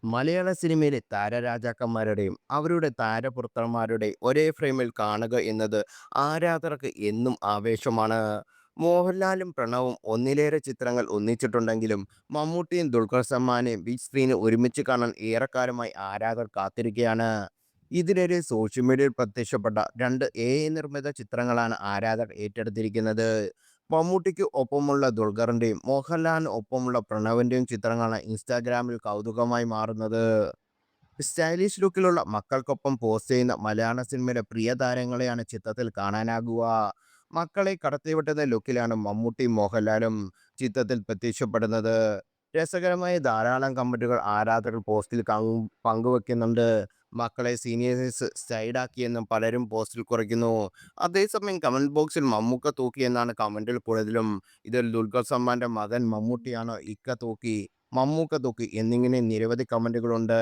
മലയാള സിനിമയിലെ താരരാജാക്കന്മാരുടെയും അവരുടെ താരപുത്രന്മാരുടെയും ഒരേ ഫ്രെയിമിൽ കാണുക എന്നത് ആരാധകർക്ക് എന്നും ആവേശമാണ്. മോഹൻലാലും പ്രണവും ഒന്നിലേറെ ചിത്രങ്ങൾ ഒന്നിച്ചിട്ടുണ്ടെങ്കിലും മമ്മൂട്ടിയും ദുൽഖർ സൽമാനെയും ബിഗ് സ്ക്രീനിൽ ഒരുമിച്ച് കാണാൻ ഏറെക്കാലമായി ആരാധകർ കാത്തിരിക്കുകയാണ്. ഇതിനിടെ സോഷ്യൽ മീഡിയയിൽ പ്രത്യക്ഷപ്പെട്ട രണ്ട് നിർമ്മിത ചിത്രങ്ങളാണ് ആരാധകർ ഏറ്റെടുത്തിരിക്കുന്നത്. മമ്മൂട്ടിക്ക് ഒപ്പമുള്ള ദുൽഖറിന്റെയും മോഹൻലാലിന് ഒപ്പമുള്ള പ്രണവിന്റെയും ചിത്രങ്ങളാണ് ഇൻസ്റ്റാഗ്രാമിൽ കൗതുകമായി മാറുന്നത്. സ്റ്റൈലിഷ് ലുക്കിലുള്ള മക്കൾക്കൊപ്പം പോസ്റ്റ് ചെയ്യുന്ന മലയാള സിനിമയിലെ പ്രിയ താരങ്ങളെയാണ് ചിത്രത്തിൽ കാണാനാകുക. മക്കളെ കടത്തിവിട്ടുന്ന ലുക്കിലാണ് മമ്മൂട്ടിയും മോഹൻലാലും ചിത്രത്തിൽ പ്രത്യക്ഷപ്പെടുന്നത്. രസകരമായ ധാരാളം കമന്റുകൾ ആരാധകർ പോസ്റ്റിൽ പങ്കുവെക്കുന്നുണ്ട്. മക്കളെ സീനിയേഴ്സ് സ്റ്റൈഡാക്കിയെന്നും പലരും പോസ്റ്റിൽ കുറിക്കുന്നു. അതേസമയം കമന്റ് ബോക്സിൽ മമ്മൂക്ക തൂക്കി എന്നാണ് കമന്റിൽ കൂടുതലും. ഇതിൽ ദുൽഖർ സൽമാന്റെ മകൻ മമ്മൂട്ടിയാണോ ഇക്ക തൂക്കി, മമ്മൂക്ക തൂക്കി എന്നിങ്ങനെ നിരവധി കമന്റുകളുണ്ട്.